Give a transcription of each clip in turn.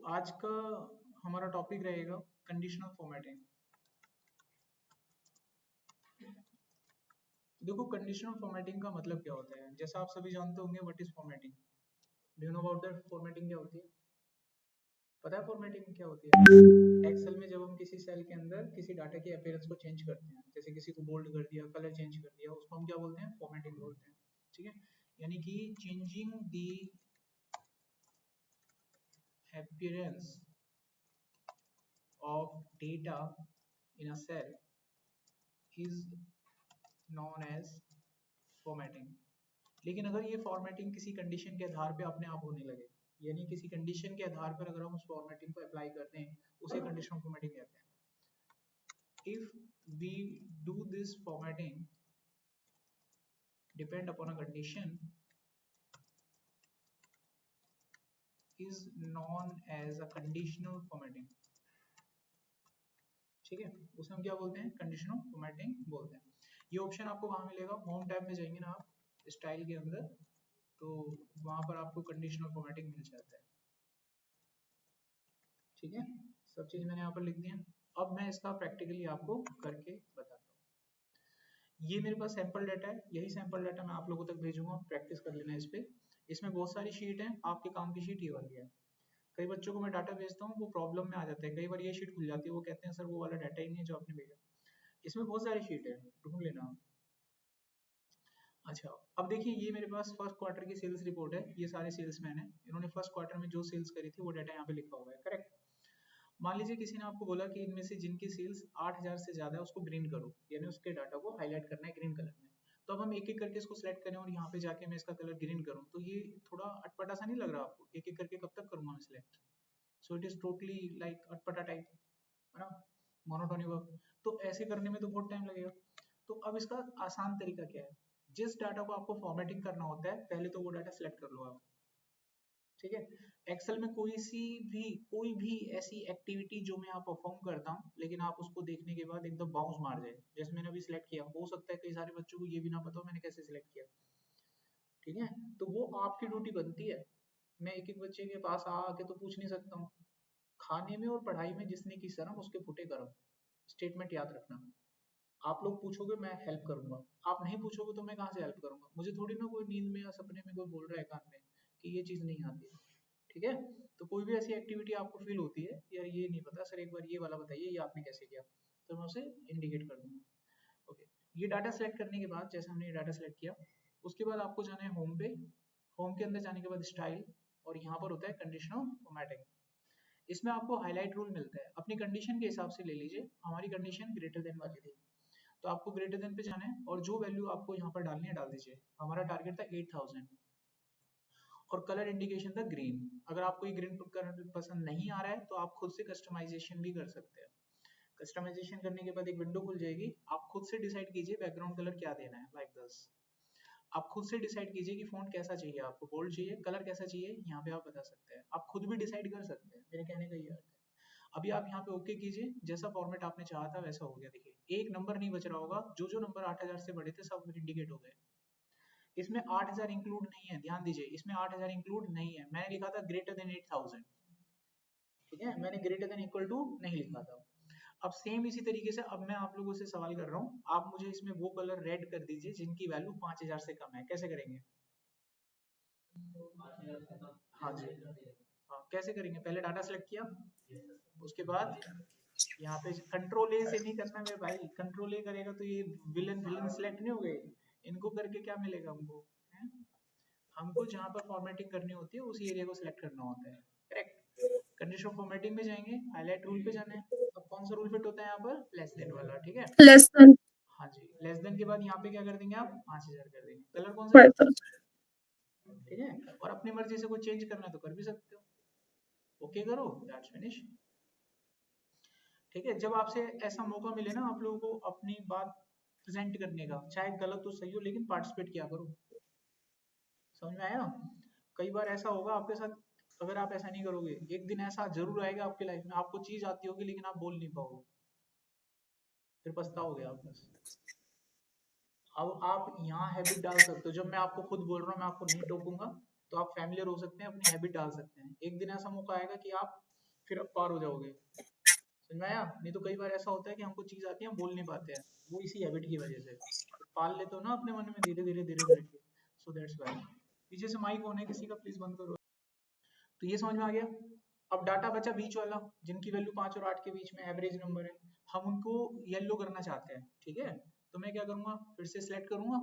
आज का हमारा टॉपिक रहेगा कंडीशनल फॉर्मेटिंग। देखो, कंडीशनल फॉर्मेटिंग का मतलब क्या होता है, जैसा आप सभी जानते होंगे what is formatting. Do you know about that? Formatting क्या होती है? पता है फॉर्मेटिंग क्या होती है? एक्सेल में जब हम किसी सेल के अंदर किसी डाटा की अपीयरेंस को चेंज करते हैं, जैसे किसी को बोल्ड कर दिया, कलर चेंज कर दिया, उसको हम क्या बोलते हैं? फॉर्मेटिंग बोलते हैं। ठीक है, यानी कि changing the appearance of data in a cell is known as formatting। लेकिन अगर ये फॉर्मेटिंग किसी कंडीशन के आधार पे अपने आप होने लगे, यानी किसी कंडीशन के आधार पर अगर हम उस फॉर्मेटिंग को अप्लाई करते हैं, उसे कंडीशनल फॉर्मेटिंग कहते हैं। If we do this formatting depend upon a condition is known as a conditional formatting। ठीक है, उसे हम क्या बोलते हैं? कंडीशनल फॉर्मेटिंग बोलते हैं। ये ऑप्शन आपको कहाँ मिलेगा? होम टैब में जाएंगे ना आप, स्टाइल के अंदर, तो वहां पर आपको कंडीशनल फॉर्मेटिंग मिल जाता है। ठीक है, सब चीज मैंने यहाँ पर लिख दी है। अब मैं इसका प्रैक्टिकली आपको करके बताता हूँ। ये मेरे पास सैंपल डाटा है, यही सैंपल डाटा मैं आप लोगों तक भेजूंगा, प्रैक्टिस कर लेना इस पे। इसमें बहुत सारी शीट है, आपके काम की शीट ये वाली है। कई बच्चों को मैं डाटा भेजता हूँ, वो प्रॉब्लम में आ जाते हैं, कई बार ये शीट खुल जाती है, वो कहते हैं सर वो वाला डाटा ही नहीं है जो आपने भेजा। इसमें बहुत सारी शीट है, ढूंढ लेना। अच्छा, अब देखिए, ये मेरे पास फर्स्ट क्वार्टर की सेल्स रिपोर्ट है। ये सारे सेल्समैन है, इन्होंने फर्स्ट क्वार्टर में जो सेल्स करी थी वो डाटा यहाँ पे लिखा हुआ है, करेक्ट। मान लीजिए किसी ने आपको बोला कि इनमें से जिनकी सेल्स 8000 से ज्यादा है उसको ग्रीन करो, यानी उसके डाटा को हाईलाइट करना है ग्रीन कलर में। तो अब हम एक एक करके इसको सिलेक्ट करें और यहाँ पे जाके मैं इसका कलर ग्रीन करूँ, तो ये थोड़ा अटपटा सा नहीं लग रहा आपको? एक एक करके कब तक करूंगा मैं select? So it is totally like अटपटा टाइप, है ना, मोनोटोनी वर्क। तो ऐसे करने में तो बहुत टाइम लगेगा। तो अब इसका आसान तरीका क्या है? जिस डाटा को आपको फॉर्मेटिंग करना होता है, पहले तो वो डाटा सिलेक्ट कर लो आप। ठीक है, एक्सेल में कोई भी ऐसी एक्टिविटी जो मैं यहाँ परफॉर्म करता हूँ, लेकिन आप उसको देखने के बाद एकदम बाउंस मार जाए, जैसे मैंने अभी सिलेक्ट किया, हो सकता है कई सारे बच्चों को ये भी ना पता हो मैंने कैसे सिलेक्ट किया। ठीक है, तो वो आपकी ड्यूटी बनती है। मैं एक एक बच्चे के पास आके तो पूछ नहीं सकता हूँ। खाने में और पढ़ाई में जिसने की शर्म उसके फुटे कर्म, स्टेटमेंट याद रखना। आप लोग पूछोगे मैं हेल्प करूंगा, आप नहीं पूछोगे तो मैं कहाँ से हेल्प करूंगा? मुझे थोड़ी ना कोई नींद में या सपने में कोई बोल रहा है कान में कि ये चीज नहीं आती है। ठीक है, तो कोई भी ऐसी एक्टिविटी आपको फील होती है यार ये नहीं पता सर, एक बार ये वाला बताइए, ये आपने कैसे किया, तो मैं उसे इंडिकेट कर दूंगा। ओके, ये डाटा सेलेक्ट करने के बाद, जैसे हमने ये डाटा सेलेक्ट किया, उसके बाद आपको जाना है होम पे। होम के अंदर जाने के बाद स्टाइल, और यहाँ पर होता है कंडीशनल फॉर्मेटिंग। इसमें आपको हाईलाइट रूल मिलता है, अपनी कंडीशन के हिसाब से ले लीजिए। हमारी कंडीशन ग्रेटर देन वाली थी, तो आपको ग्रेटर देन पे जाना है और जो वैल्यू आपको यहाँ पर डालनी है डाल दीजिए। हमारा टारगेट था 8000 और कलर इंडिकेशन था ग्रीन। अगर आपको ये ग्रीन कलर पसंद नहीं आ रहा है तो आप खुद से कस्टमाइजेशन भी कर सकते हैं। कस्टमाइजेशन करने के बाद एक विंडो खुल जाएगी, आप खुद से डिसाइड कीजिए बैकग्राउंड कलर क्या देना है, लाइक दिस। आप खुद से डिसाइड कीजिए कि फॉन्ट कैसा चाहिए, आपको बोल्ड चाहिए, कलर कैसा चाहिए, यहाँ पे आप बता सकते हैं। आप खुद भी डिसाइड कर सकते हैं, मेरे कहने का ये अर्थ है। अभी आप यहाँ पे ओके कीजिए, जैसा फॉर्मेट आपने चाहा था वैसा हो गया। देखिए एक नंबर नहीं बच रहा होगा, जो जो नंबर 8000 से बड़े थे सब इंडिकेट हो गए। इसमें 8000 इंक्लूड नहीं है, ध्यान दीजिए, इसमें 8000 इंक्लूड नहीं है। मैंने लिखा था ग्रेटर देन 8000। ठीक है, मैंने ग्रेटर देन इक्वल टू नहीं लिखा था। अब सेम इसी तरीके से अब मैं आप लोगों से सवाल कर रहा हूँ, आप मुझे इसमें वो कलर रेड कर दीजिए जिनकी वैल्यू 5000 से कम है। कैसे करेंगे? हाँ जी, हाँ कैसे करेंगे? पहले डाटा सेलेक्ट किया, उसके बाद यहाँ पे कंट्रोल ए से नहीं करना मेरे भाई, कंट्रोल ए करेगा तो ये विलन विलन सिलेक्ट नहीं हो गए। इनको करके क्या मिलेगा हमको? है? हमको जहाँ पर फॉर्मेटिंग करनी होती है उसी एरिया को सिलेक्ट करना होता है, करेक्ट। कंडीशन फॉर्मेटिंग में जाएंगे, हाईलाइट रूल पे जाना है। अब कौन सा रूल फिट होता है यहाँ पर? लेस देन वाला। ठीक है, लेस देन हाँ जी, लेस देन के बाद यहाँ पे क्या कर देंगे आप? 5000 कर देंगे। कलर कौन सा? 5000। ठीक है, और अपनी मर्जी से कोई चेंज करना है तो कर भी सकते हो। ओके करो, दैट्स फिनिश। ठीक है, जब आपसे ऐसा मौका मिले ना आप लोगों को अपनी बात प्रेजेंट करने का, चाहे गलत तो सही हो लेकिन पार्टिसिपेट किया करो। समझ में आया? कई बार ऐसा होगा आपके साथ, अगर आप ऐसा नहीं करोगे एक दिन ऐसा जरूर आएगा आपकी लाइफ में, आपको चीज आती होगी लेकिन आप बोल नहीं पाओगे, फिर पछताओगे आप बस। अब आप यहाँ हैबिट डाल सकते हो, जब मैं आपको खुद बोल रहा हूँ मैं आपको नहीं टोकूंगा, तो आप फैमिलियर हो सकते हैं, अपनी हैबिट डाल सकते हैं। एक दिन ऐसा मौका आएगा कि आप फिर आप पार हो जाओगे। समझ में आया? नहीं तो कई बार ऐसा होता है कि हमको चीज आती है, हम बोल नहीं पाते हैं, वो इसी हैबिट की वजह से। पाल लेते हो ना अपने मन में धीरे धीरे धीरे धीरे, सो दैट्स व्हाई। पीछे से माइक ऑन है किसी का, प्लीज बंद करो। तो ये समझ में आ गया। अब डाटा बचा बीच वाला, जिनकी वैल्यू 5 और 8 के बीच में एवरेज नंबर है, हम उनको येलो करना चाहते हैं। ठीक है, तो मैं क्या करूंगा, फिर से सिलेक्ट करूंगा।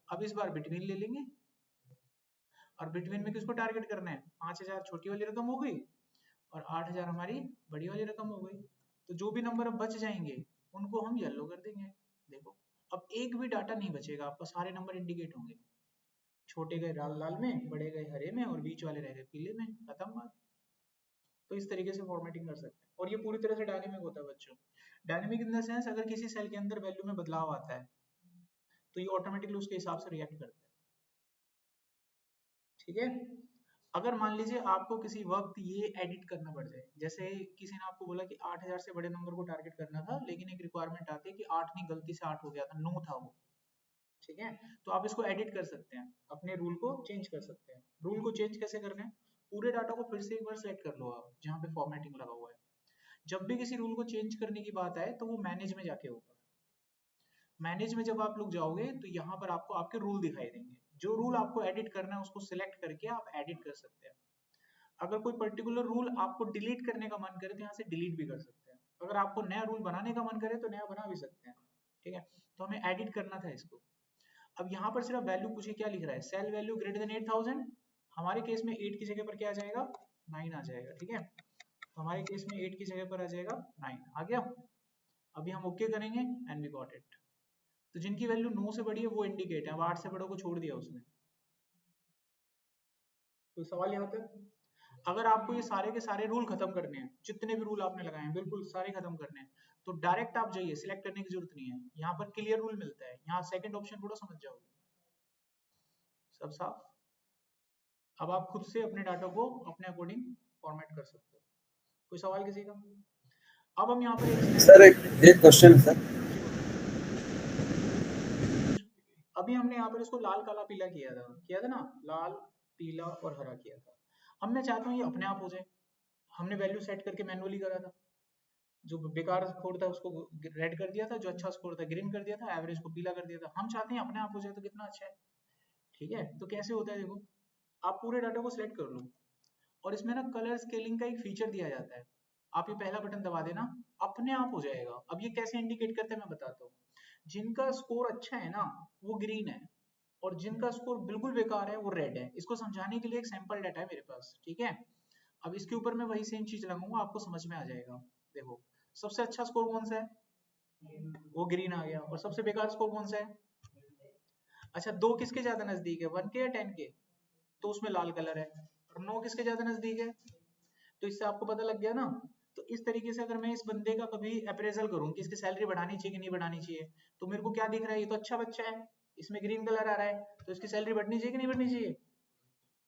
अब इस बार बिटवीन ले लेंगे, और बिटवीन में किसको टारगेट करना है, 5000 छोटी वाली रकम हो गई और 8000 हमारी बड़ी वाली रकम हो गई। तो जो भी नंबर अब बच जाएंगे उनको हम येलो कर देंगे। देखो अब एक भी डाटा नहीं बचेगा आपका, सारे नंबर इंडिकेट होंगे। छोटे गए लाल लाल में, बड़े गए हरे में, और बीच वाले रह गए पीले में, खत्म बात। तो इस तरीके से फॉर्मेटिंग कर सकते हैं, और ये पूरी तरह से डायनेमिक होता है बच्चों। डायनेमिक इन द सेंस, अगर किसी सेल के अंदर वैल्यू में बदलाव आता है तो ये ऑटोमेटिकली उसके हिसाब से रिएक्ट करता है। ठीक है, अगर मान लीजिए आपको किसी वक्त ये एडिट करना पड़ जाए, जैसे किसी ने आपको बोला कि 8000 से बड़े नंबर को टारगेट करना था, लेकिन एक रिक्वायरमेंट आती है कि 8 नहीं, गलती से 8 हो गया था, 9 था वो। ठीक है, तो आप इसको एडिट कर सकते हैं, अपने रूल को चेंज कर सकते हैं। रूल को चेंज कैसे करना है, पूरे डाटा को फिर से एक बार सेलेक्ट कर लो आप, जहाँ पे फॉर्मेटिंग लगा हुआ है। जब भी किसी रूल को चेंज करने की बात आए तो वो मैनेज में जाके होगा। मैनेज में जब आप लोग जाओगे तो यहाँ पर आपको आपके रूल दिखाई देंगे, जो रूल आपको एडिट करना है उसको सिलेक्ट करके आप एडिट कर सकते हैं। अगर कोई पर्टिकुलर रूल आपको डिलीट करने का मन करे तो यहाँ से डिलीट भी कर सकते हैं। अगर आपको नया रूल बनाने का मन करे तो नया बना भी सकते हैं। ठीक है, तो हमें एडिट करना था इसको। अब यहाँ पर सिर्फ वैल्यू पूछे, क्या लिख रहा है, सेल वैल्यू ग्रेटर देन 8000। हमारे केस में 8 की जगह पर क्या आ जाएगा, 9 आ जाएगा। ठीक है, तो हमारे केस में 8 की जगह पर आ जाएगा 9 आ गया। अभी हम ओके करेंगे एंड वी गॉट इट। तो जिनकी वैल्यू 9 से बड़ी है वो इंडिकेट है, अब 8 से बड़ों को छोड़ दिया उसने। कोई सवाल यहाँ तक? अगर आपको ये सारे के सारे रूल खत्म करने हैं, जितने भी रूल आपने लगाए हैं बिल्कुल सारे खत्म करने हैं, तो डायरेक्ट आप जाइए, सिलेक्ट करने की जरूरत नहीं है। यहाँ पर क्लियर रूल मिलता है, यहाँ सेकंड ऑप्शन पढ़ो समझ जाओगे। सब साफ? अब आप खुद से अपने डाटा को अपने अकॉर्डिंग फॉर्मेट कर सकते हो। कोई सवाल किसी का? अब हम यहाँ पर एक सर एक क्वेश्चन सर। अभी हमने यहाँ पर इसको लाल काला पीला किया था ना, लाल पीला और हरा किया था। अब मैं चाहता हूँ ये अपने आप हो जाए। हमने वैल्यू सेट करके मैनुअली करा था, जो बेकार स्कोर था उसको रेड कर दिया था, जो अच्छा स्कोर था ग्रीन कर दिया था, एवरेज को पीला कर दिया था। हम चाहते हैं अपने आप हो जाए, तो कितना अच्छा है। ठीक है, तो कैसे होता है देखो, आप पूरे डाटा को सिलेक्ट कर लो, और इसमें ना कलर स्केलिंग का एक फीचर दिया जाता है। आप ये पहला बटन दबा देना, अपने आप हो जाएगा। अब ये कैसे इंडिकेट करते हैं मैं बताता हूँ। जिनका स्कोर अच्छा है ना वो ग्रीन है, और जिनका स्कोर बिल्कुल बेकार है वो रेड है। इसको समझाने के लिए एक सैंपल डाटा है मेरे पास। ठीक है, अब इसके ऊपर मैं वही सेम चीज लगाऊंगा, आपको समझ में आ जाएगा। देखो, सबसे अच्छा स्कोर कौन सा है, वो ग्रीन आ गया। और सबसे बेकार स्कोर कौन सा है, अच्छा, 2 किसके ज्यादा नजदीक है, 1 के या 10 के, तो उसमें लाल कलर है। और 9 किसके ज्यादा नजदीक है, तो इससे आपको पता लग गया ना। तो इस तरीके से अगर मैं इस बंदे का कभी अप्रेजल करूं कि इसकी सैलरी बढ़ानी चाहिए कि नहीं बढ़ानी चाहिए, तो मेरे को क्या दिख रहा है, ये तो अच्छा बच्चा है, इसमें ग्रीन कलर आ रहा है, तो इसकी सैलरी बढ़नी चाहिए कि नहीं बढ़नी चाहिए।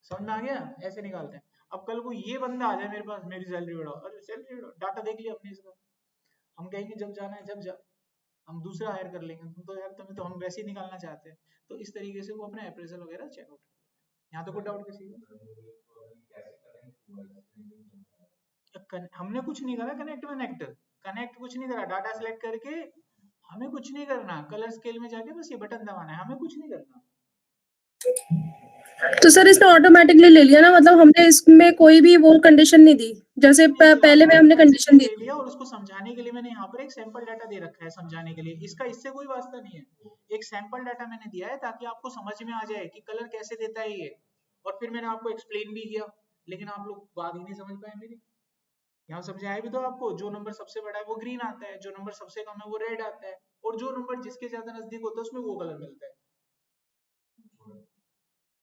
समझ में आ गया? ऐसे निकालते हैं। अब कल को ये बंदा आ जाए मेरे पास, मेरी सैलरी बढ़ाओ, अरे सैलरी बढ़ाओ, डाटा देख लिया हमने इसका, हम कहेंगे जब जाना है जब जा, हम दूसरा हायर कर लेंगे। तुम तो यार, तुम्हें तो हम वैसे ही निकालना चाहते हैं। तो इस तरीके से वो अपने अप्रेजल वगैरह चेकआउट कर लेते हैं। यहाँ तो कोई डाउट किसी का? हमने कुछ नहीं करा, कनेक्ट कनेक्ट कनेक्ट कुछ नहीं करा, डाटा सिलेक्ट करके हमें कुछ नहीं करना, कलर स्केल में जाके बस ये बटन दबाना है, हमें कुछ नहीं करना। तो सर इसने ऑटोमेटिकली ले लिया ना, मतलब हमने इसमें कोई भी वो कंडीशन नहीं दी, जैसे पहले में हमने कंडीशन दी ले लिया, और उसको समझाने के लिए मैंने यहाँ पर एक सैंपल डाटा दे रखा है, समझाने के लिए। इसका इससे कोई वास्ता नहीं है, एक सैंपल डाटा मैंने दिया है ताकि आपको समझ में आ जाए कि कलर कैसे देता है ये। और फिर मैंने आपको एक्सप्लेन भी किया, लेकिन आप लोग बात ही नहीं समझ पाए मेरी। यहाँ समझाया भी तो आपको, जो नंबर सबसे बड़ा है वो ग्रीन आता है, जो नंबर सबसे कम है वो रेड आता है, और जो नंबर जिसके ज्यादा नजदीक होता है उसमें वो कलर मिलता है।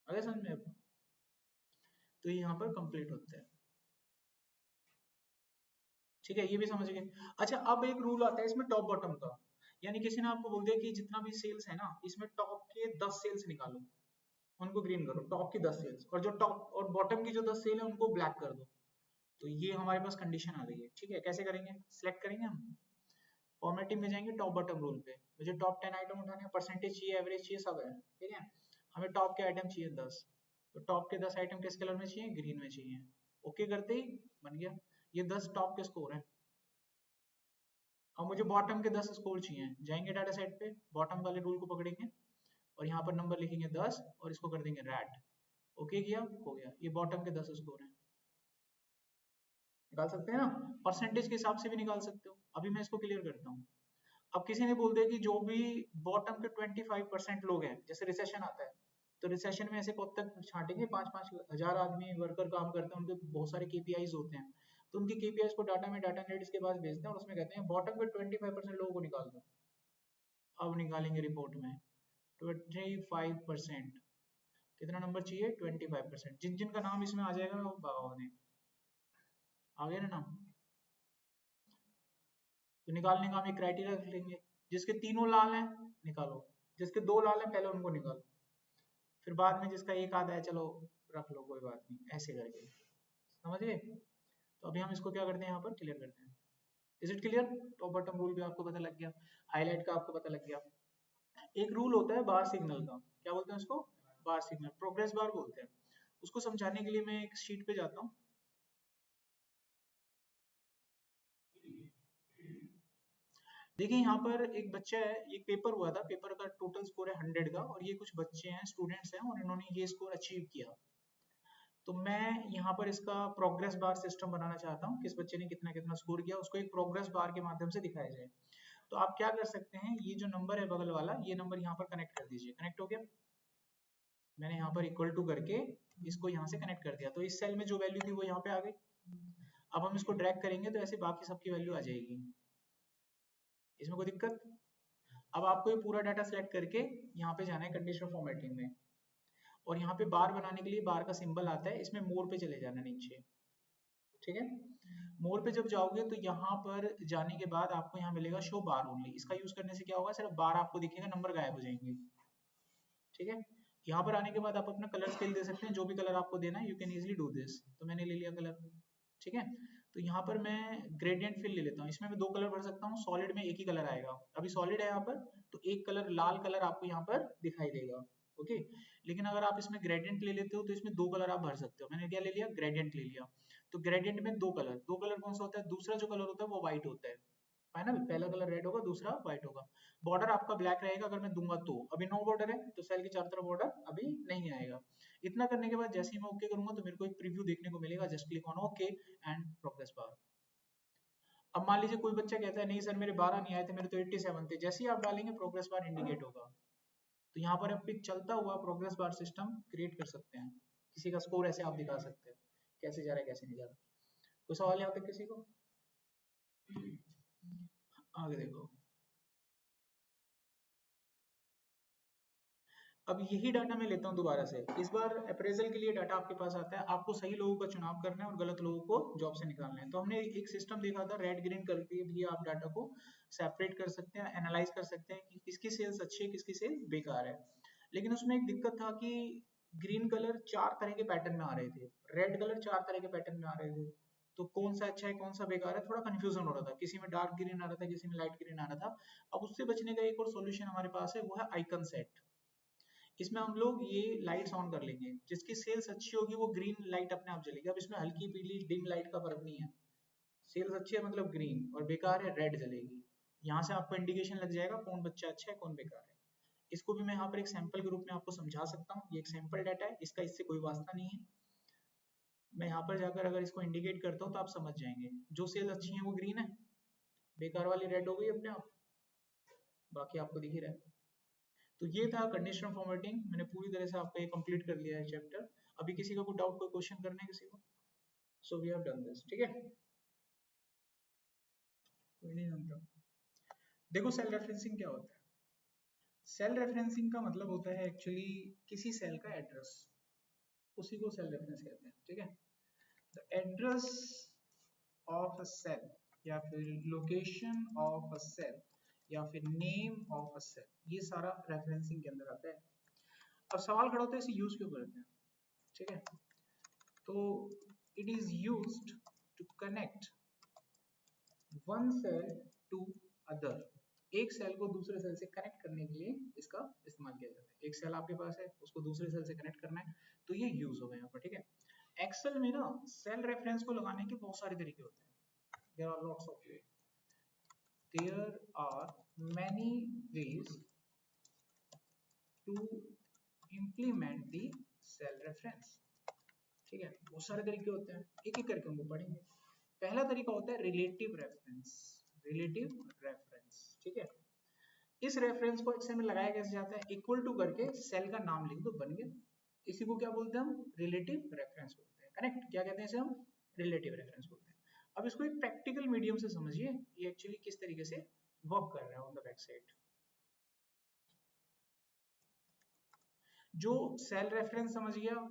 अगर समझ में आपको, तो ये यहाँ पर कंप्लीट होता है। ठीक है, ये भी समझ गए। अच्छा, अब एक रूल आता है इसमें टॉप बॉटम का, यानी किसी ने आपको बोल दिया कि जितना भी सेल्स है ना, इसमें टॉप के 10 सेल्स निकालो, उनको ग्रीन करो, टॉप की 10 सेल्स, और जो टॉप और बॉटम की जो 10 सेल है उनको ब्लैक कर दो। तो ये हमारे पास कंडीशन आ गई है। ठीक है, कैसे करेंगे, सिलेक्ट करेंगे हम, फॉर्मेटिंग में जाएंगे, टॉप बॉटम रूल पे, मुझे टॉप 10 आइटम उठाने हैं, परसेंटेज चाहिए, एवरेज चाहिए, सब है। ठीक है, हमें टॉप के आइटम चाहिए 10, तो टॉप के 10 आइटम किस कलर में चाहिए, ग्रीन में चाहिए। ओके करते ही बन गया। ये 10 टॉप के स्कोर हैं। अब मुझे बॉटम के 10 स्कोर चाहिए, जाएंगे डाटा सेट पे, बॉटम वाले रूल को पकड़ेंगे और यहाँ पर नंबर लिखेंगे 10 और इसको कर देंगे रैट। ओके किया, हो गया, ये बॉटम के 10 स्कोर हैं। निकाल सकते हैं ना, परसेंटेज के हिसाब से भी निकाल सकते हो। अभी मैं इसको क्लियर करता हूँ। अब किसी ने बोल दिया कि जो भी बॉटम के 25% लोग हैं, जैसे रिसेशन आता है तो रिसेशन में ऐसे कब तक छांटेंगे, 5-5 हजार आदमी वर्कर काम करते हैं, उनके बहुत सारे केपीआईज होते हैं, तो उनकी केपीआईज को डाटा में डाटा एनालिटिक्स के पास भेजते हैं और उसमें कहते हैं बॉटम के 25% लोगों को निकाल दो। अब निकालेंगे रिपोर्ट में 25%, कितना नंबर चाहिए, 25%। जिन जिन का नाम इसमें आ जाएगा वो भगवान, आ गया ना नाम, तो निकालने का हम एक क्राइटेरिया रख लेंगे, जिसके तीनों लाल हैं निकालो, जिसके 2 लाल हैं पहले उनको निकालो, फिर बाद में जिसका एक आधा है चलो रख लो कोई बात नहीं, ऐसे करके, समझ गए। तो अभी हम इसको क्या करते हैं, यहाँ पर क्लियर करते हैं। Is it clear? Top bottom rule भी आपको पता लग गया, हाईलाइट का आपको पता लग गया। एक रूल होता है बार सिग्नल का, क्या बोलते हैं उसको, बार सिग्नल, प्रोग्रेस बार बोलते हैं। उसको समझाने के लिए मैं एक शीट पे जाता हूँ। देखिए यहाँ पर एक बच्चा है, ये पेपर हुआ था, पेपर का टोटल स्कोर है 100 का, और ये कुछ बच्चे हैं, स्टूडेंट्स हैं, और इन्होंने ये स्कोर अचीव किया। तो मैं यहाँ पर इसका प्रोग्रेस बार सिस्टम बनाना चाहता हूँ, किस बच्चे ने कितना कितना स्कोर किया उसको एक प्रोग्रेस बार के माध्यम से दिखाया जाए। तो आप क्या कर सकते हैं, ये जो नंबर है बगल वाला, ये नंबर यहाँ पर कनेक्ट कर दीजिए। कनेक्ट हो गया, मैंने यहाँ पर इक्वल टू करके इसको यहाँ से कनेक्ट कर दिया, तो इस सेल में जो वैल्यू थी वो यहाँ पे आ गई। अब हम इसको ड्रैग करेंगे तो ऐसे बाकी सबकी वैल्यू आ जाएगी, इसमें कोई दिक्कत। अब आपको ये पूरा डाटा सेलेक्ट करके यहाँ पे जाना है कंडीशनल फॉर्मेटिंग में, और यहाँ पे बार बनाने के लिए बार का सिंबल आता है, इसमें मोर पे चले जाना नीचे, ठीक है। मोर पे जब जाओगे तो यहाँ पर जाने के बाद आपको यहाँ मिलेगा शो बार ओनली। इसका यूज करने से क्या होगा, सिर्फ बार आपको दिखेगा, नंबर गायब हो जाएंगे, ठीक है। यहाँ पर आने के बाद आप अपना कलर स्केल दे सकते हैं, जो भी कलर आपको देना है, you can easily do this. तो मैंने ले लिया कलर, ठीक है। तो यहाँ पर मैं ग्रेडियंट फिल ले लेता हूँ, इसमें मैं 2 कलर भर सकता हूँ, सॉलिड में एक ही कलर आएगा, अभी सॉलिड है यहाँ पर, तो एक कलर लाल कलर आपको यहाँ पर दिखाई देगा, ओके। लेकिन अगर आप इसमें ग्रेडियंट ले लेते हो तो इसमें 2 कलर आप भर सकते हो, मैंने क्या ले लिया, ग्रेडियंट ले लिया। तो ग्रेडियंट में 2 कलर, 2 कलर कौन सा होता है, दूसरा जो कलर होता है वो व्हाइट होता है ना, पहला कलर रेड होगा, दूसरा व्हाइट होगा। बॉर्डर आपका ब्लैक रहेगा अगर मैं दूंगा तो, अभी नो बॉर्डर है तो सेल के चारों तरफ बॉर्डर अभी नहीं आएगा। इतना करने के बाद जैसे ही मैं ओके करूंगा तो मेरे को एक प्रीव्यू देखने को मिलेगा, just click on okay and progress bar. अब मान लीजिए कोई बच्चा कहता है नहीं सर मेरे 12 नहीं आए थे, मेरे तो 87 थे, जैसे ही आप डालेंगे प्रोग्रेस बार इंडिकेट होगा। तो यहाँ पर आप एक चलता हुआ प्रोग्रेस बार सिस्टम क्रिएट कर सकते हैं, किसी का स्कोर ऐसे आप दिखा सकते हैं, कैसे जा रहा है कैसे नहीं जा रहा। कोई सवाल यहाँ तक किसी को, आगे देखो। अब यही डाटा मैं लेता हूँ दोबारा से, इस बार अप्रेजल के लिए डाटा आपके पास आता है, आपको सही लोगों का चुनाव करना है और गलत लोगों को जॉब से निकालना है। तो हमने एक सिस्टम देखा था, रेड ग्रीन करके भी आप डाटा को सेपरेट कर सकते हैं, एनालाइज कर सकते हैं कि किसकी सेल्स अच्छी है किसकी सेल बेकार है। लेकिन उसमें एक दिक्कत था कि ग्रीन कलर 4 तरह के पैटर्न में आ रहे थे, रेड कलर 4 तरह के पैटर्न में आ रहे थे, तो कौन सा अच्छा है कौन सा बेकार है, थोड़ा कंफ्यूजन हो रहा था, किसी में डार्क ग्रीन आ रहा था किसी में लाइट ग्रीन आ रहा था। अब उससे बचने का एक और सोल्यूशन हमारे पास है, वो है आइकन सेट। इसमें हम लोग ये लाइट्स ऑन कर लेंगे, जिसकी सेल्स अच्छी होगी वो ग्रीन लाइट अपने आप जलेगी। अब इसमें हल्की पीली डिम लाइट का फर्क नहीं है, सेल्स अच्छी है मतलब ग्रीन और बेकार है रेड जलेगी। यहाँ से आपको इंडिकेशन लग जाएगा कौन बच्चा अच्छा है कौन बेकार है। इसको भी मैं यहाँ पर एक सैंपल के रूप में आपको समझा सकता हूँ, ये एक सैंपल डाटा है, इसका इससे कोई वास्ता नहीं है। मैं यहाँ पर जाकर अगर इसको इंडिकेट करता हूँ तो आप समझ जाएंगे, जो सेल्स अच्छी है वो ग्रीन है, बेकार वाली रेड हो गई अपने आप, बाकी आपको दिख ही रहा है। तो ये था कंडीशनल फॉर्मेटिंग, मैंने पूरी तरह से आपका ये कंप्लीट कर लिया है चैप्टर। अभी किसी का कोई डाउट कोई क्वेश्चन करना है किसी को? So we have done this, ठीक है। कोई नहीं जानता। देखो सेल रेफरेंसिंग क्या होता है, सेल रेफरेंसिंग का मतलब होता है एक्चुअली किसी सेल का एड्रेस, उसी को सेल रेफरेंस कहते हैं, ठीक है। The address of a cell या फिर लोकेशन ऑफ अ सेल या फिर नेम ऑफ अ सेल, ये सारा रेफरेंसिंग के अंदर आता है। अब सवाल खड़ा होता है इसे यूज क्यों करते हैं, ठीक है। तो it is used to connect one cell to other, एक सेल को दूसरे सेल से कनेक्ट करने के लिए इसका इस्तेमाल किया जाता है। एक सेल आपके पास है उसको दूसरे सेल से कनेक्ट करना है, तो ये यूज हो गया यहाँ पर, ठीक है। एक्सेल में ना सेल रेफरेंस को लगाने के बहुत सारे तरीके होते हैं. There are lots of way. There are many ways to implement the cell reference. ठीक है, बहुत सारे तरीके होते हैं, एक एक करके हम पढ़ेंगे. पहला तरीका होता है रिलेटिव रेफरेंस. रिलेटिव रेफरेंस, ठीक है. इस रेफरेंस को एक्सेल में लगाया कैसे जाता है? इक्वल टू करके सेल का नाम लिख दो, बन गया. इसी को क्या बोलते हैं हम? रिलेटिव रेफरेंस बोलते हैं. कनेक्ट क्या कहते हैं इसे हम? रिलेटिव रेफरेंस बोलते हैं. अब इसको एक प्रैक्टिकल मीडियम से समझिए, ये एक्चुअली किस तरीके से वर्क कर रहा है ऑन द बैक साइड. जो सेल रेफरेंस समझ गया,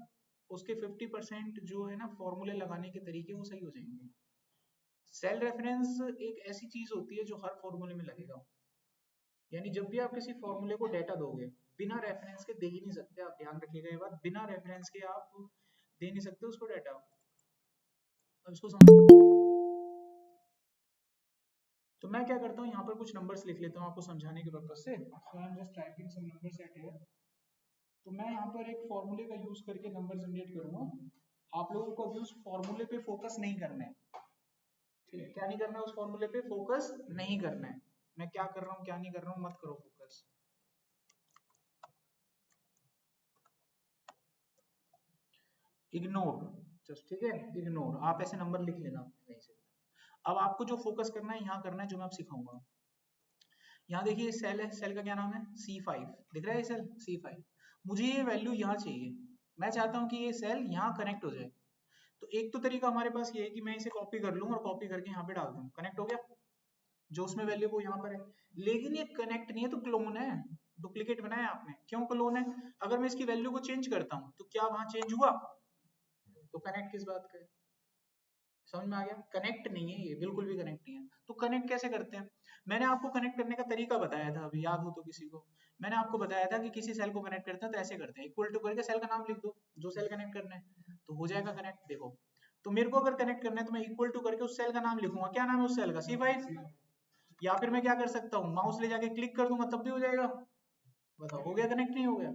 उसके 50% जो है ना फॉर्मूले लगाने के तरीके वो सही हो जाएंगे. सेल रेफरेंस एक ऐसी चीज होती है जो हर फॉर्मूले में लगेगा. यानी जब भी आप किसी फॉर्मूले को डेटा दोगे, बिना रेफरेंस के दे ही नहीं सकते. आप ध्यान रखिएगा ये बात, बिना रेफरेंस के आप दे नहीं सकते उसको डेटा. अब इसको समझ, तो मैं क्या करता हूँ, यहाँ पर कुछ नंबर्स लिख लेता हूँ आपको समझाने के पर्पज से. So I am just typing some numbers at here. तो मैं यहाँ पर एक फॉर्मूले का यूज करके नंबर जनरेट करूंगा. आप लोगों को अभी उस फॉर्मूले पे फोकस नहीं करना है. ठीक है, क्या नहीं करना है? उस फॉर्मूले पे फोकस नहीं करना है. मैं क्या कर रहा हूँ क्या नहीं कर रहा हूँ मत करो फोकस. इग्नोर जस्ट, ठीक है, इग्नोर. आप ऐसे नंबर लिख लेना कहीं से. अब आपको जो फोकस करना है यहाँ करना है, जो मैं आप सिखाऊंगा. यहाँ देखिए सेल है, सेल का क्या नाम है? C5. दिख रहा है ये सेल C5. मुझे ये वैल्यू यहाँ चाहिए. मैं चाहता हूँ कि ये सेल यहाँ कनेक्ट हो जाए. तो एक तो तरीका हमारे पास ये है कि मैं इसे कॉपी कर लूँ और कॉपी करके यहाँ पे डाल दूँ. कनेक्ट हो गया, जो उसमें वैल्यू वो यहाँ पर है. लेकिन ये कनेक्ट नहीं है, तो क्लोन है. डुप्लीकेट बनाया आपने. क्यों क्लोन है? अगर मैं इसकी वैल्यू को चेंज करता हूँ तो क्या वहां चेंज हुआ? तो कनेक्ट किस बात का है? समझ में आ गया? कनेक्ट नहीं है, ये बिल्कुल भी कनेक्ट नहीं है. तो कनेक्ट कैसे करते हैं? मैंने आपको कनेक्ट करने का तरीका बताया था, अभी याद हो तो किसी को. मैंने आपको बताया था कि किसी सेल को कनेक्ट करते हैं तो ऐसे करते हैं, इक्वल टू करके सेल का नाम लिख दो, जो सेल कनेक्ट करना है, तो हो जाएगा कनेक्ट. देखो, तो मेरे को अगर कनेक्ट करना है तो मैं इक्वल टू करके उस सेल का नाम लिखूंगा. क्या नाम है उस सेल का? C5. या फिर मैं क्या कर सकता हूँ, माउस ले जाके क्लिक कर दूंगा तब भी हो जाएगा. बताओ, हो गया कनेक्ट नहीं हो गया?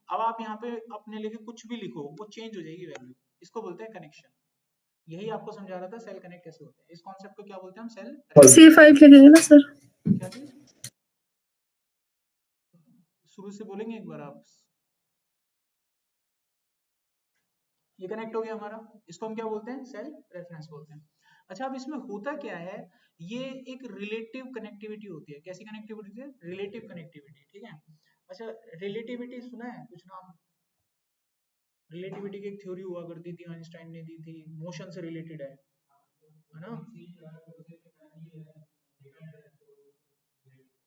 अब आप यहाँ पे अपने लिए कुछ भी लिखो, वो चेंज हो जाएगी वैल्यू. इसको बोलते हैं कनेक्शन. यही आपको समझा रहा था सेल कनेक्ट कैसे होते हैं. इस कॉन्सेप्ट को क्या बोलते हैं हम? सेल. C5 लिखेंगे ना सर? क्या चीज? शुरू से बोलेंगे एक बार आप. ये कनेक्ट हो गया हमारा, इसको हम क्या बोलते हैं? सेल रेफरेंस बोलते हैं. अच्छा, अब इसमें होता क्या है? ये एक रिलेटिव कनेक्टिविटी होती है. कैसी कनेक्टिविटी होती है? Relative connectivity. ठीक है. अच्छा, रिलेटिविटी सुना है कुछ नाम? रिलेटिविटी की एक थ्योरी हुआ करती थी, आइंस्टाइन ने दी थी, मोशन से रिलेटेड है ना?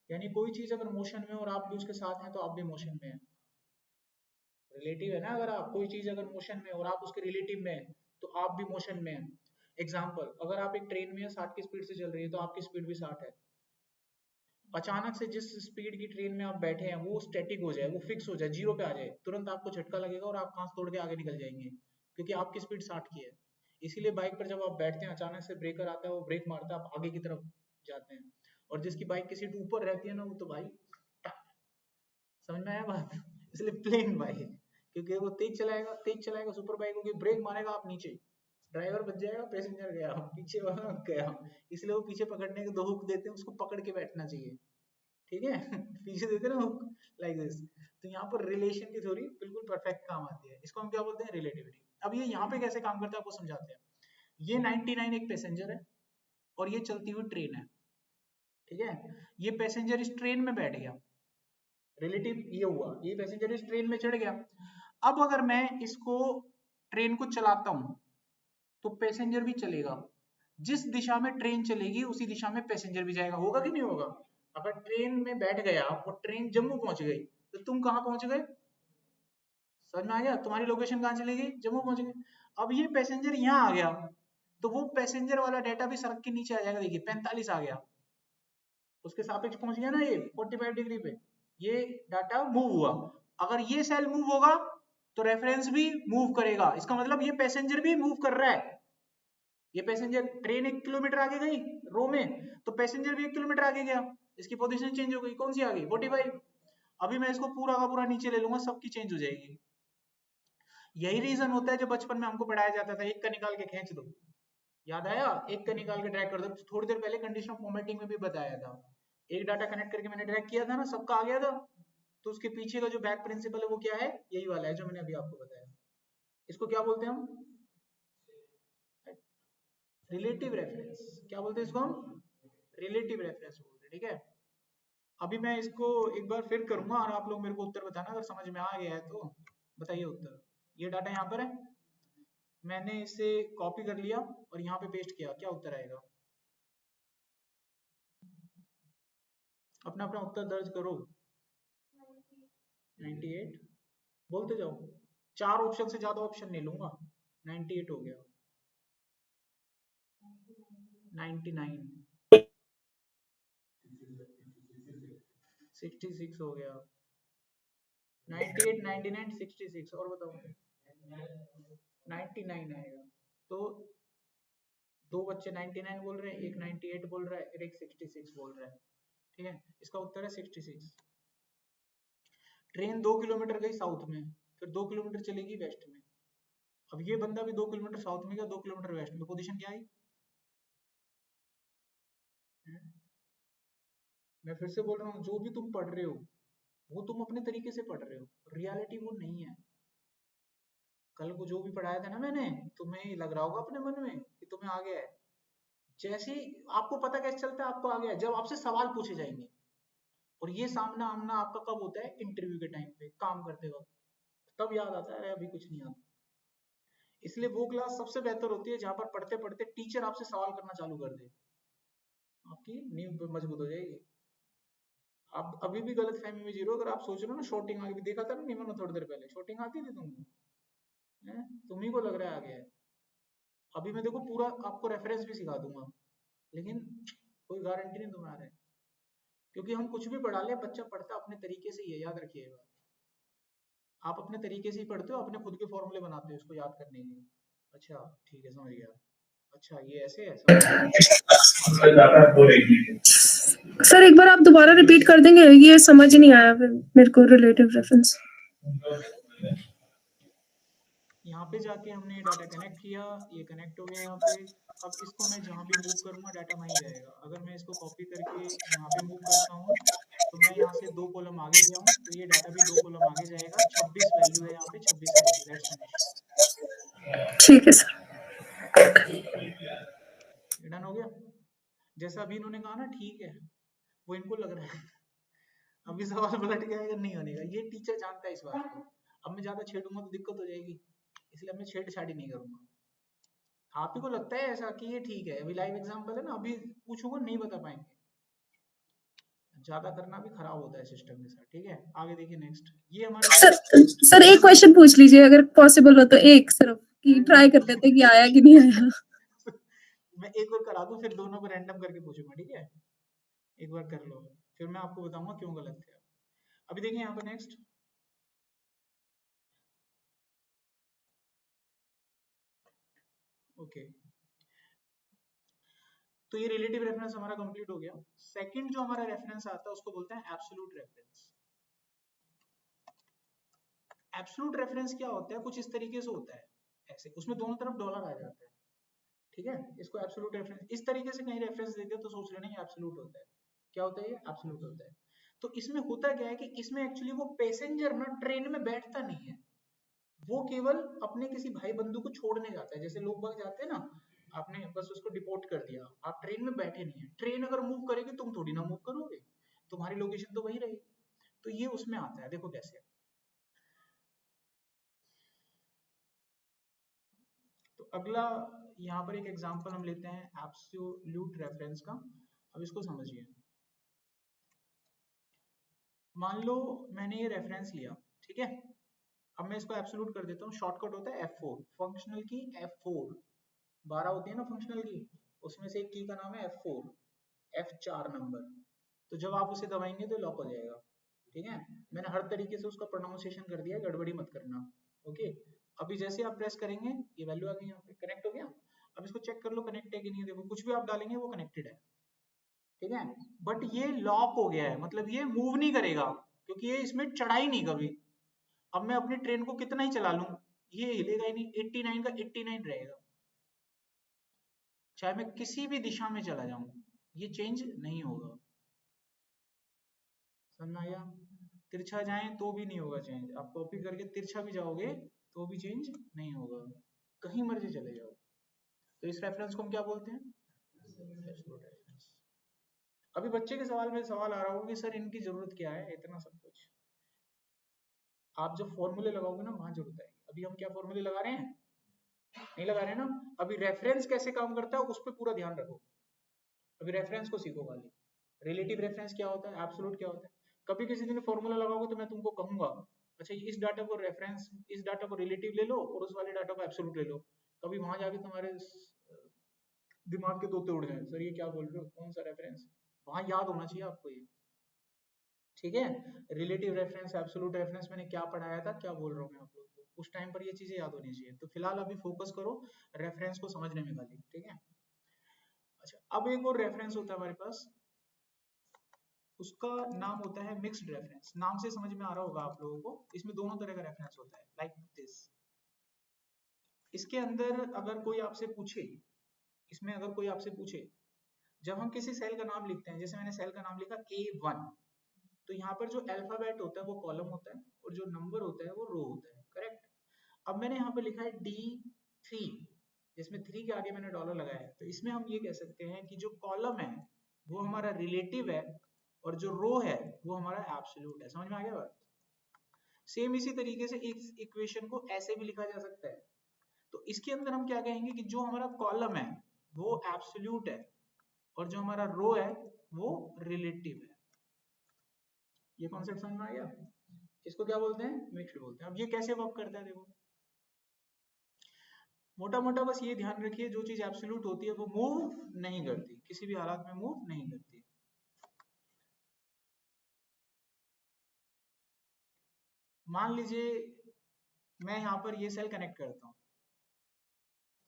यानी कोई चीज अगर मोशन में और आप भी उसके साथ हैं तो आप भी मोशन में हैं. रिलेटिव है ना. अगर आप कोई चीज अगर मोशन में और आप उसके रिलेटिव में हैं तो आप भी मोशन में हैं. एग्जाम्पल, अगर आप एक ट्रेन में 60 की स्पीड से चल रही है तो आपकी स्पीड भी 60 है. अचानक से जिस स्पीड की ट्रेन में आप बैठे हैं वो स्टैटिक हो जाए, वो फिक्स हो जाए, जीरो पे आ जाए, तुरंत आपको झटका लगेगा और आप कांच तोड़ के आगे निकल जाएंगे, क्योंकि आपकी स्पीड 60 की है. इसीलिए बाइक पर जब आप बैठते हैं, अचानक से ब्रेकर आता है, वो ब्रेक मारता है, आप आगे की तरफ जाते हैं. और जिसकी बाइक की सीट ऊपर रहती है ना, वो तो भाई, समझ में आया बात? इसलिए प्लेन बाइक, क्योंकि वो तेज चलाएगा, तेज चलाएगा, सुपर बाइक होगी, ब्रेक मारेगा, आप नीचे, ड्राइवर बच जाएगा, पैसेंजर गया, पीछे वाला गया. इसलिए वो पीछे पकड़ने के 2 हुक देते हैं, उसको पकड़ के बैठना चाहिए. ठीक है. पीछे देते ना हुक, लाइक दिस. तो यहाँ पर रिलेशन की थ्योरी बिल्कुल परफेक्ट काम आती है. इसको हम क्या बोलते हैं? रिलेटिविटी. अब ये यहाँ पे कैसे काम करता है आपको समझाते हैं. ये 99 एक पैसेंजर है और ये चलती हुई ट्रेन है. ठीक है. ये पैसेंजर इस ट्रेन में बैठ गया, रिलेटिव ये हुआ, ये पैसेंजर इस ट्रेन में चढ़ गया. अब अगर मैं इसको ट्रेन को चलाता हूं तो पैसेंजर भी चलेगा. जिस दिशा में ट्रेन चलेगी उसी दिशा में पैसेंजर भी जाएगा. होगा कि नहीं होगा? अगर ट्रेन में बैठ गया और ट्रेन जम्मू पहुंच गई तो तुम कहां पहुंच गए? समझ में आ गया? तुम्हारी लोकेशन कहां चली गई? जम्मू पहुंच गए. अब ये पैसेंजर यहाँ आ गया तो वो पैसेंजर वाला डाटा भी सड़क के नीचे आ जाएगा. देखिए 45 आ गया, उसके सापेक्ष पहुंच गया ना ये 45 डिग्री पे. ये डाटा मूव हुआ. अगर ये सेल मूव होगा तो रेफरेंस भी मूव करेगा. इसका मतलब ये पैसेंजर भी मूव कर रहा है. ये पैसेंजर, ट्रेन 1 किलोमीटर आगे गई रो में, तो पैसेंजर भी 1 किलोमीटर आगे गया, इसकी पोजीशन चेंज हो गई. कौन सी आ गई? 45. अभी मैं इसको पूरा का पूरा नीचे ले लूंगा, सबकी चेंज हो जाएगी. यही रीजन होता है जो बचपन में हमको पढ़ाया जाता था, एक का निकाल के खींच दो, याद आया, एक का निकाल के ड्रैग कर दो। थोड़ी देर पहले कंडीशन ऑफ फॉर्मेटिंग में भी बताया था, एक डाटा कनेक्ट करके मैंने ड्रैग किया था ना, सबका आ गया था, तो उसके पीछे का जो बैक प्रिंसिपल है वो क्या है, यही वाला है जो मैंने अभी आपको बताया। इसको क्या बोलते हैं हम, रिलेटिव रेफरेंस। क्या बोलते हैं इसको हम, रिलेटिव रेफरेंस बोलते हैं, ठीक है। अभी मैं इसको एक बार फिर करूंगा और आप लोग मेरे को उत्तर बताना अगर समझ में आ गया है तो बताइए उत्तर। ये डाटा यहाँ पर है, मैंने इसे कॉपी कर लिया और यहाँ पे पेस्ट किया, क्या उत्तर आएगा, अपना अपना उत्तर दर्ज करो। 98, बोलते जाओ, 4 ऑप्शन से ज्यादा ऑप्शन नहीं लूंगा। 98 हो गया, 99, 66 हो गया, 98, 99, 66 और बताओ, 99 आएगा। तो दो बच्चे 99 बोल रहे हैं, एक 98 बोल रहा है और एक 66 बोल रहा है, ठीक है। इसका उत्तर है 66। ट्रेन 2 किलोमीटर गई साउथ में, फिर 2 किलोमीटर चलेगी वेस्ट में। अब ये बंदा भी 2 किलोमीटर साउथ में गया, 2 किलोमीटर वेस्ट में, पोजीशन क्या आई, मैं फिर से बोल रहा हूँ, जो भी तुम पढ़ रहे हो वो तुम अपने तरीके से पढ़ रहे हो, रियलिटी वो नहीं है। कल को जो भी पढ़ाया था ना मैंने, तुम्हें लग रहा होगा अपने मन में कि तुम्हें आ गया है। जैसे ही आपको पता कैसे चलता है आपको आ गया है, जब आपसे सवाल पूछे जाएंगे। और ये सामना आमना आपका कब होता है, इंटरव्यू के टाइम पे, काम करते वक्त, तब याद आता है, अभी कुछ नहीं आता। इसलिए वो क्लास सबसे बेहतर होती है जहां पर पढ़ते पढ़ते टीचर आपसे सवाल करना चालू कर दे, आपकी नींव मजबूत हो जाएगी। आप अभी भी गलत फहमी में जी रहे हो, अगर आप सोच रहे हो ना शॉर्टिंग आगे भी देखा था ना निमन थोड़ी देर पहले, शॉर्टिंग आती थी तुमको, तुम्ही को लग रहा है आ गया है। अभी मैं देखो पूरा आपको रेफरेंस भी सिखा दूंगा, लेकिन कोई गारंटी नहीं तुम्हें आ रहा है, क्योंकि हम कुछ भी पढ़ा ले, बच्चा पढ़ता अपने तरीके से ही है, याद रखिएगा। आप अपने तरीके से ही पढ़ते हो, अपने खुद के फॉर्मूले बनाते हो इसको याद करने के लिए। अच्छा ठीक है, समझ गया, अच्छा ये ऐसे है, समझ गया। सर एक बार आप दोबारा रिपीट कर देंगे, ये समझ नहीं आया फिर मेरे को रिलेटिव रेफरेंस। यहाँ पे जाके हमने डाटा कनेक्ट किया, ये कनेक्ट हो गया यहाँ पे। अब इसको मैं जहाँ भी मूव करूंगा डाटा वहीं जाएगा। अगर मैं इसको कॉपी करके यहाँ पे मूव करता हूँ तो मैं यहाँ से 2 कॉलम आगे गया हूँ तो ये डाटा भी 2 कॉलम आगे जाएगा। 26 वैल्यू है यहाँ पे, 26 आएगी, दैट्स फिनिश। ठीक है सर, डन हो गया। जैसा अभी इन्होंने कहा ना ठीक है, वो इनको लग रहा है अभी सवाल पलट गया अगर नहीं होने का, ये टीचर जानता है इस बात को। अब मैं ज्यादा छेड़ूंगा तो दिक्कत हो जाएगी, इसलिए मैं छेड़छाड़ी नहीं करूंगा। आप ही को लगता है ऐसा कि ये ठीक है, अभी लाइव एग्जांपल है ना, अभी पूछूंगा नहीं बता पाएंगे, ज्यादा करना भी खराब होता है सिस्टम के साथ, ठीक है। आगे देखिए नेक्स्ट, ये हमारे सर एक क्वेश्चन पूछ लीजिए अगर पॉसिबल हो तो, एक सिर्फ कि ट्राई कर लेते कि आया कि नहीं आया। मैं एक बार करा दूं फिर दोनों को रैंडम करके पूछूंगा, ठीक है। एक बार कर लो फिर मैं आपको बताऊंगा क्यों गलत थे। अभी देखिए यहाँ पर नेक्स्ट, ओके। तो ये रिलेटिव रेफरेंस हमारा कंप्लीट हो गया। सेकंड जो हमारा रेफरेंस आता है उसको बोलते हैं एब्सोल्यूट रेफरेंस। एब्सोल्यूट रेफरेंस क्या होता है, कुछ इस तरीके से होता है, ऐसे उसमें दोनों तरफ डॉलर आ जाता है, ठीक है। इसको एब्सोल्यूट रेफरेंस, इस तरीके से कहीं रेफरेंस देते हो तो सोच लेना ये एब्सोल्यूट होता है। क्या होता है ये, एब्सोल्यूट होता है। तो इसमें होता क्या है कि इसमें एक्चुअली वो पैसेंजर ना ट्रेन में बैठता नहीं है, वो केवल अपने किसी भाई बंधु को छोड़ने जाता है। जैसे लोग बाग जाते हैं ना, आपने बस उसको डिपोर्ट कर दिया, आप ट्रेन में बैठे नहीं है, ट्रेन अगर मूव करेगी तुम थोड़ी ना मूव करोगे, तुम्हारी लोकेशन तो वही रहेगी। तो ये उसमें आता है, देखो कैसे। तो अगला यहाँ पर एक एग्जांपल हम लेते हैं एब्सोल्यूट रेफरेंस का। अब इसको समझिए, मान लो मैंने ये रेफरेंस लिया, ठीक है। अब मैं इसको एब्सोल्यूट कर देता हूँ, शॉर्टकट होता है F4, फंक्शनल की F4, 12 होती है ना फंक्शनल की, उसमें से एक की का नाम है F4, F4 नंबर। तो जब आप उसे दबाएंगे तो लॉक हो जाएगा, ठीक है। मैंने हर तरीके से उसका प्रोनाउंसिएशन कर दिया, गड़बड़ी मत करना, ओके। अभी जैसे आप प्रेस करेंगे ये वैल्यू आ गई, यहाँ पे कनेक्ट हो गया। अब इसको चेक कर लो कनेक्ट है कि नहीं, देखो कुछ भी आप डालेंगे वो कनेक्टेड है, ठीक है। बट ये लॉक हो गया है, मतलब ये मूव नहीं करेगा क्योंकि ये इसमें चढ़ा ही नहीं कभी। अब मैं अपनी ट्रेन को कितना ही चला लूं, ये हिलेगा ही नहीं, 89 का 89 रहेगा, चाहे मैं किसी भी दिशा में चला जाऊं ये चेंज नहीं होगा। समझ में आया? तिरछा जाएं तो भी नहीं होगा चेंज, आप कॉपी करके तिरछा भी जाओगे तो भी चेंज नहीं होगा, कहीं मर्जी चले जाओ। तो इस रेफरेंस को हम क्या बोलते हैं? Absolute reference. अभी बच्चे के सवाल में सवाल आ रहा होगा कि सर इनकी जरूरत क्या है इतना सब कुछ। आप जब फॉर्मूले लगाओगे ना वहां जरूरत आएगी। अभी हम क्या फॉर्मूले लगा रहे हैं? नहीं लगा रहे ना। अभी रेफरेंस कैसे काम करता है उस पर पूरा ध्यान रखो। अभी रेफरेंस को सीखो खाली। रिलेटिव रेफरेंस क्या होता है, एब्सोल्यूट क्या होता है। कभी किसी दिन फॉर्मूला लगाओगे तो मैं तुमको कहूंगा अच्छा इस डाटा को रेफरेंस, इस डाटा को रिलेटिव ले लो और उस वाले डाटा को एब्सोल्यूट ले लो। कभी वहां जाके तुम्हारे दिमाग के तोते उड़ जाए, सर ये क्या बोल रहे हो, कौन सा रेफरेंस। वहां याद होना चाहिए आपको ये, ठीक है। रिलेटिव रेफरेंस, एब्सोल्यूट रेफरेंस मैंने क्या पढ़ाया था, क्या बोल रहा हूँ मैं आप लोगों को, उस टाइम पर ये चीजें याद होनी चाहिए। तो फिलहाल अभी फोकस करो रेफरेंस को समझने में खाली, ठीक है। अच्छा अब एक और रेफरेंस होता है हमारे पास, उसका नाम होता है मिक्स्ड रेफरेंस। नाम से समझ में आ रहा होगा आप लोगों को, इसमें दोनों तरह का रेफरेंस होता है लाइक दिस। इसके अंदर अगर कोई आपसे पूछे, इसमें अगर कोई आपसे पूछे, जब हम किसी सेल का नाम लिखते हैं, जैसे मैंने सेल का नाम लिखा A1, तो यहाँ पर जो अल्फाबेट होता है वो कॉलम होता है और जो नंबर होता है वो रो होता है, करेक्ट। अब मैंने यहाँ पर लिखा है D3, जिसमें 3 के आगे मैंने डॉलर लगाया है, तो इसमें हम ये कह सकते हैं कि जो कॉलम है वो हमारा रिलेटिव है और जो रो है वो हमारा एब्सोल्यूट है। समझ में आ गया बात? सेम इसी तरीके से इस इक्वेशन को ऐसे भी लिखा जा सकता है। तो इसके अंदर हम क्या कहेंगे कि जो हमारा कॉलम है वो एब्सोल्यूट है और जो हमारा रो है वो रिलेटिव है। ये कॉन्सेप्ट समझ में आ गया? इसको क्या बोलते हैं? मिक्स्ड बोलते हैं। अब ये कैसे वर्क करता है देखो, मोटा मोटा बस ये ध्यान रखिए जो चीज एब्सोल्यूट होती है वो मूव नहीं करती, किसी भी हालात में मूव नहीं करती। मान लीजिए मैं यहाँ पर ये सेल कनेक्ट करता हूँ,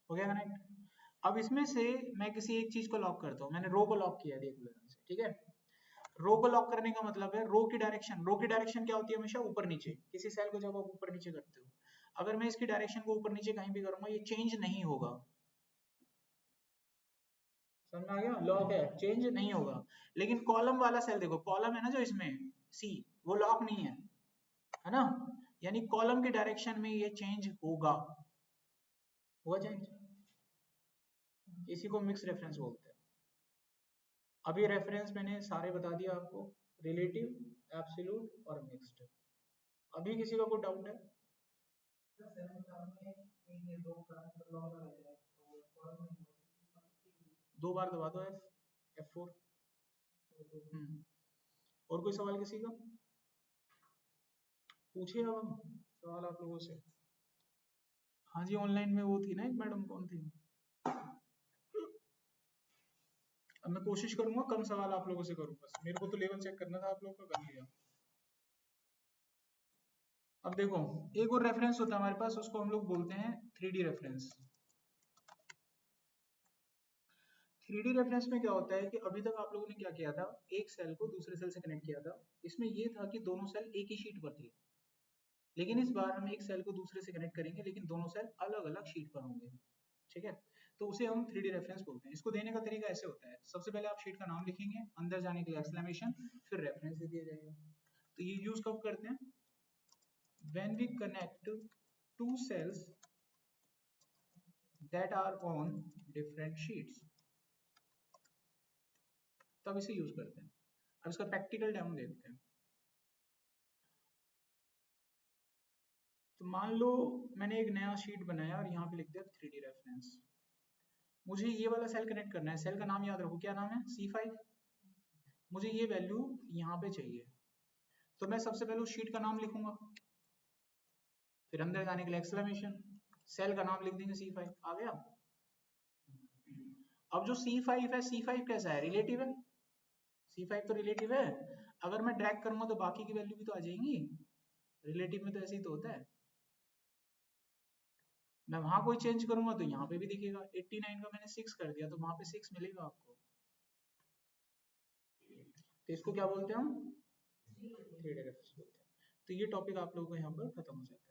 हो गया कनेक्ट। अब इसमें से मैं किसी एक चीज को लॉक करता हूँ, मैंने रो को लॉक किया देख लो, ठीक है। रो को लॉक करने का मतलब है रो की डायरेक्शन क्या होती है? हमेशा ऊपर नीचे। किसी सेल को जब आप ऊपर नीचे करते हो, अगर मैं इसकी डायरेक्शन को ऊपर नीचे कहीं भी करूंगा ये चेंज नहीं होगा। समझ में आ गया? लॉक है, चेंज नहीं होगा। लेकिन कॉलम वाला सेल देखो, कॉलम है ना जो इसमें सी, वो लॉक नहीं है ना, यानी कॉलम की डायरेक्शन में ये चेंज होगा चेंज। इसी को मिक्स रेफरेंस बोलते हैं। अभी रेफरेंस मैंने सारे बता दिया आपको, रिलेटिव, एब्सोल्यूट और मिक्स्ड। अभी किसी का कोई डाउट है? दो बार दबा दो F4। और कोई सवाल किसी का? पूछिए अब हम सवाल आप लोगों से। हाँ जी, ऑनलाइन में वो थी ना एक मैडम, कौन थी? अब मैं कोशिश करूंगा कम सवाल आप लोगों से करूं, बस मेरे को तो लेवल चेक करना था आप लोगों का, कर लिया। अब देखो एक और रेफरेंस होता है हमारे पास, उसको हम लोग बोलते हैं 3D रेफरेंस। 3D रेफरेंस में क्या होता है कि अभी तक आप लोगों ने क्या किया था, एक सेल को दूसरे सेल से कनेक्ट किया था। इसमें ये था कि दोनों सेल एक ही शीट पर थे, लेकिन इस बार हम एक सेल को दूसरे से कनेक्ट करेंगे लेकिन दोनों सेल अलग अलग शीट पर होंगे, ठीक है। तो उसे हम 3D रेफरेंस बोलते हैं। इसको देने का तरीका ऐसे होता है, सबसे पहले आप शीट का नाम लिखेंगे, अंदर जाने के लिए एक्सक्लेमेशन, फिर रेफरेंस दे दिया जाएगा। तो ये यूज कब करते हैं? when we connect two cells that are on different sheets, तब इसे यूज करते हैं। अब इसका प्रैक्टिकल डेमो देखते हैं। तो मान लो मैंने एक नया शीट बनाया और यहाँ पे लिख दिया 3D रेफरेंस। मुझे ये वाला सेल कनेक्ट करना है, सेल का नाम याद रखो, क्या नाम है? C5। मुझे ये वैल्यू यहाँ पे चाहिए, तो मैं सबसे पहले उस शीट का नाम लिखूंगा, फिर अंदर जाने के लिए एक्सक्लेमेशन, सेल का नाम लिख देंगे C5, आ गया। अब जो C5 है, C5 कैसा है? रिलेटिव है। C5 तो रिलेटिव है, अगर मैं ड्रैग करूंगा तो बाकी की वैल्यू भी तो आ जाएंगी। रिलेटिव में तो ऐसे ही तो होता है, मैं वहां कोई चेंज करूंगा तो यहाँ पे भी दिखेगा। 89 का मैंने 6 कर दिया तो वहां पे 6 मिलेगा आपको। तो इसको क्या बोलते हैं हम? 3D रेफरेंस बोलते हैं। तो ये टॉपिक आप लोगों को यहाँ पर खत्म हो जाता है।